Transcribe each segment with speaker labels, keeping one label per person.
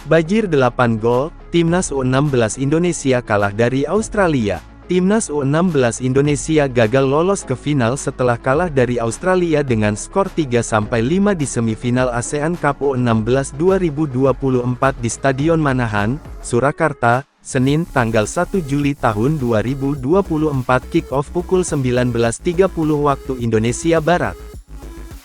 Speaker 1: Banjir 8 gol, Timnas U16 Indonesia kalah dari Australia. Timnas U16 Indonesia gagal lolos ke final setelah kalah dari Australia dengan skor 3-5 di semifinal ASEAN Cup U16 2024 di Stadion Manahan, Surakarta, Senin tanggal 1 Juli tahun 2024. Kick-off pukul 19.30 waktu Indonesia Barat.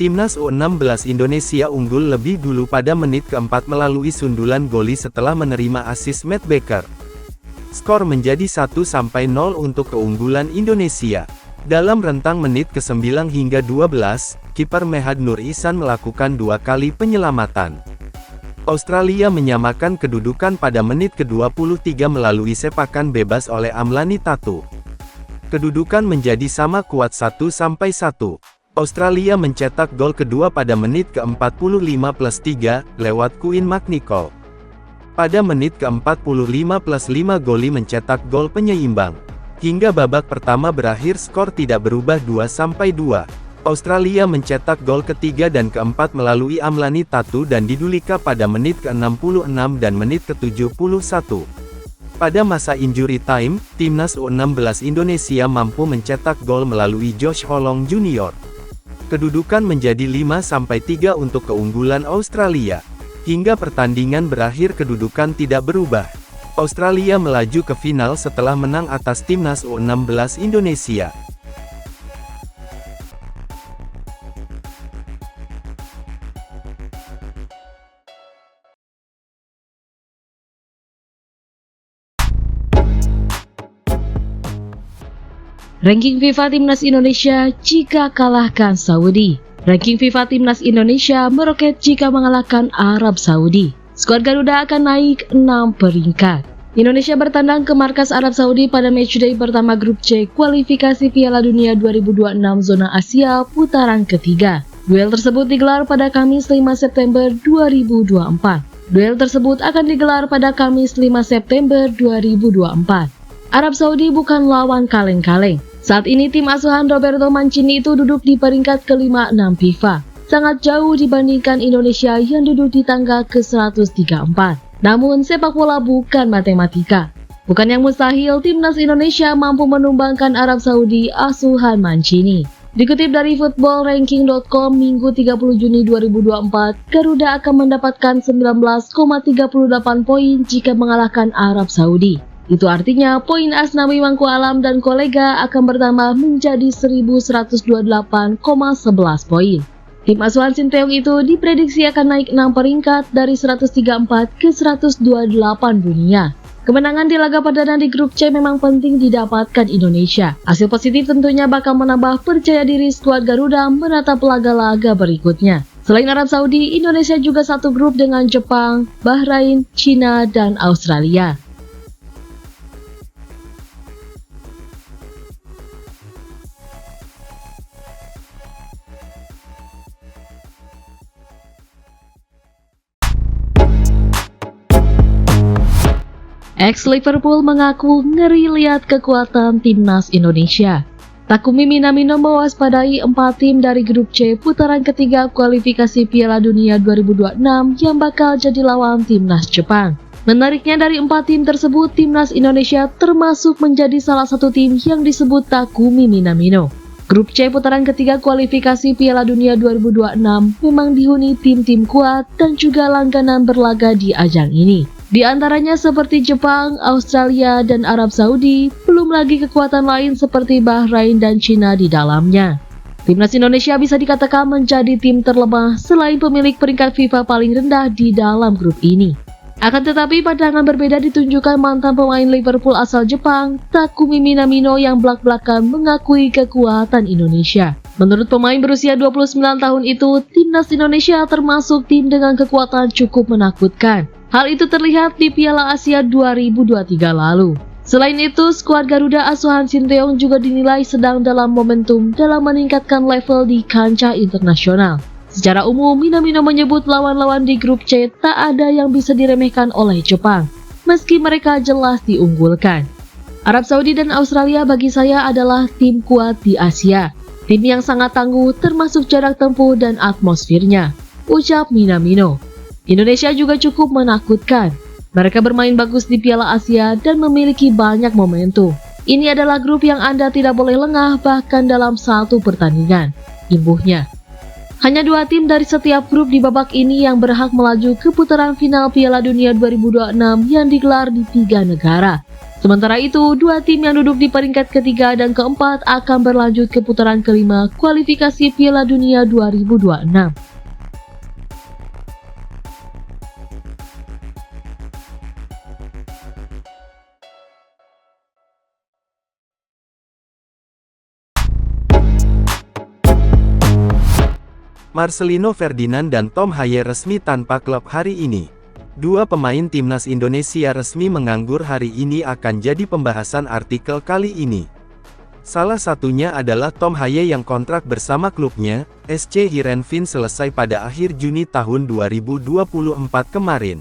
Speaker 1: Timnas U16 Indonesia unggul lebih dulu pada menit keempat melalui sundulan goli setelah menerima assist Matt Baker. Skor menjadi 1-0 untuk keunggulan Indonesia. Dalam rentang menit ke-9 hingga 12, kiper Mehad Nur Ihsan melakukan 2 kali penyelamatan. Australia menyamakan kedudukan pada menit ke-23 melalui sepakan bebas oleh Amlani Tatu. Kedudukan menjadi sama kuat 1-1. Australia mencetak gol kedua pada menit ke-45+3, lewat Quinn McNichol. Pada menit ke-45+5 Goli mencetak gol penyeimbang. Hingga babak pertama berakhir skor tidak berubah 2-2. Australia mencetak gol ketiga dan keempat melalui Amlani Tatu dan Didulika pada menit ke-66 dan menit ke-71. Pada masa injury time, Timnas U16 Indonesia mampu mencetak gol melalui Josh Holong Jr. Kedudukan menjadi 5-3 untuk keunggulan Australia. Hingga pertandingan berakhir kedudukan tidak berubah. Australia melaju ke final setelah menang atas Timnas U16 Indonesia.
Speaker 2: Ranking FIFA Timnas Indonesia jika kalahkan Saudi. Ranking FIFA Timnas Indonesia meroket jika mengalahkan Arab Saudi. Skuad Garuda akan naik 6 peringkat. Indonesia bertandang ke markas Arab Saudi pada matchday pertama grup C kualifikasi Piala Dunia 2026 zona Asia putaran ketiga. Duel tersebut digelar pada Kamis 5 September 2024. Duel tersebut akan digelar pada Kamis 5 September 2024. Arab Saudi bukan lawan kaleng-kaleng. Saat ini tim asuhan Roberto Mancini itu duduk di peringkat ke-56 FIFA. Sangat jauh dibandingkan Indonesia yang duduk di tangga ke-134. Namun sepak bola bukan matematika. Bukan yang mustahil timnas Indonesia mampu menumbangkan Arab Saudi asuhan Mancini. Dikutip dari footballranking.com Minggu 30 Juni 2024, Garuda akan mendapatkan 19,38 poin jika mengalahkan Arab Saudi. Itu artinya poin Asnawi Mangku Alam dan kolega akan bertambah menjadi 1128,11 poin. Tim asuhan Sinteyong itu diprediksi akan naik 6 peringkat dari 134 ke 128 dunia. Kemenangan di laga perdana di grup C memang penting didapatkan Indonesia. Hasil positif tentunya bakal menambah percaya diri skuad Garuda menatap laga-laga berikutnya. Selain Arab Saudi, Indonesia juga satu grup dengan Jepang, Bahrain, China, dan Australia. Ex-Liverpool mengaku ngeri lihat kekuatan timnas Indonesia. Takumi Minamino mewaspadai 4 tim dari grup C putaran ketiga kualifikasi Piala Dunia 2026 yang bakal jadi lawan timnas Jepang. Menariknya dari 4 tim tersebut, timnas Indonesia termasuk menjadi salah satu tim yang disebut Takumi Minamino. Grup C putaran ketiga kualifikasi Piala Dunia 2026 memang dihuni tim-tim kuat dan juga langganan berlaga di ajang ini. Di antaranya seperti Jepang, Australia, dan Arab Saudi, belum lagi kekuatan lain seperti Bahrain dan China di dalamnya. Timnas Indonesia bisa dikatakan menjadi tim terlemah selain pemilik peringkat FIFA paling rendah di dalam grup ini. Akan tetapi pandangan berbeda ditunjukkan mantan pemain Liverpool asal Jepang, Takumi Minamino yang belak-belakan mengakui kekuatan Indonesia. Menurut pemain berusia 29 tahun itu, timnas Indonesia termasuk tim dengan kekuatan cukup menakutkan. Hal itu terlihat di Piala Asia 2023 lalu. Selain itu, skuad Garuda asuhan Sinteyong juga dinilai sedang dalam momentum dalam meningkatkan level di kancah internasional. Secara umum, Minamino menyebut lawan-lawan di grup C tak ada yang bisa diremehkan oleh Jepang, meski mereka jelas diunggulkan. Arab Saudi dan Australia bagi saya adalah tim kuat di Asia, tim yang sangat tangguh termasuk jarak tempuh dan atmosfernya, ucap Minamino. Indonesia juga cukup menakutkan. Mereka bermain bagus di Piala Asia dan memiliki banyak momentum. Ini adalah grup yang Anda tidak boleh lengah bahkan dalam satu pertandingan, imbuhnya. Hanya 2 tim dari setiap grup di babak ini yang berhak melaju ke putaran final Piala Dunia 2026 yang digelar di 3 negara. Sementara itu, 2 tim yang duduk di peringkat ketiga dan keempat akan berlanjut ke putaran kelima kualifikasi Piala Dunia 2026.
Speaker 1: Marcelino Ferdinand dan Tom Haye resmi tanpa klub hari ini. 2 pemain timnas Indonesia resmi menganggur hari ini akan jadi pembahasan artikel kali ini. Salah satunya adalah Tom Haye yang kontrak bersama klubnya, SC Heerenveen selesai pada akhir Juni tahun 2024 kemarin.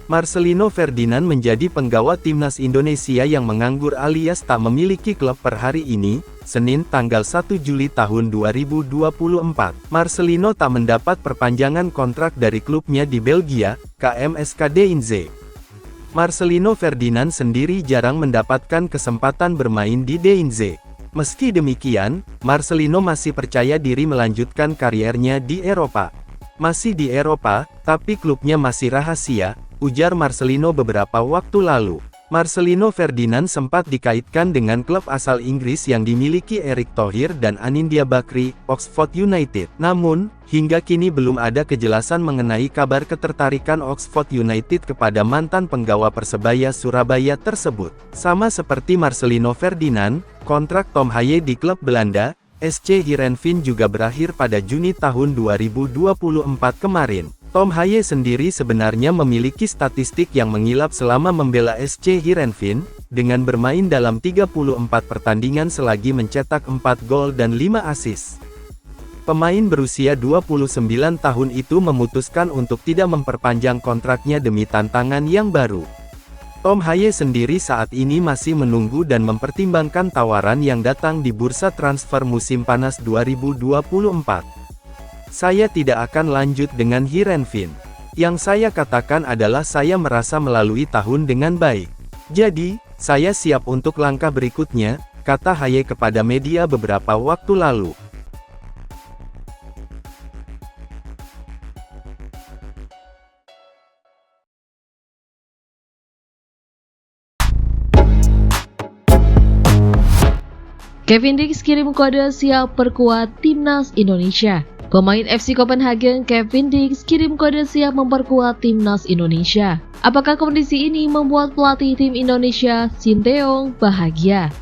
Speaker 1: Marcelino Ferdinand menjadi penggawa timnas Indonesia yang menganggur alias tak memiliki klub per hari ini, Senin tanggal 1 Juli tahun 2024. Marcelino tak mendapat perpanjangan kontrak dari klubnya di Belgia, KMSK DINZ. Marcelino Ferdinand sendiri jarang mendapatkan kesempatan bermain di DINZ. Meski demikian, Marcelino masih percaya diri melanjutkan kariernya di Eropa. Masih di Eropa, tapi klubnya masih rahasia, ujar Marcelino beberapa waktu lalu. Marcelino Ferdinand sempat dikaitkan dengan klub asal Inggris yang dimiliki Erick Thohir dan Anindya Bakri, Oxford United. Namun, hingga kini belum ada kejelasan mengenai kabar ketertarikan Oxford United kepada mantan penggawa Persebaya Surabaya tersebut. Sama seperti Marcelino Ferdinand, kontrak Tom Haye di klub Belanda, SC Heerenveen juga berakhir pada Juni tahun 2024 kemarin. Tom Haye sendiri sebenarnya memiliki statistik yang mengilap selama membela SC Heerenveen, dengan bermain dalam 34 pertandingan selagi mencetak 4 gol dan 5 assist. Pemain berusia 29 tahun itu memutuskan untuk tidak memperpanjang kontraknya demi tantangan yang baru. Tom Haye sendiri saat ini masih menunggu dan mempertimbangkan tawaran yang datang di bursa transfer musim panas 2024. Saya tidak akan lanjut dengan Heerenveen. Yang saya katakan adalah saya merasa melalui tahun dengan baik. Jadi, saya siap untuk langkah berikutnya, kata Haye kepada media beberapa waktu lalu.
Speaker 2: Kevin Dix kirim kode siap perkuat timnas Indonesia. Pemain FC Copenhagen Kevin Dix kirim kode siap memperkuat timnas Indonesia. Apakah kondisi ini membuat pelatih tim Indonesia, Shin Tae-yong, bahagia?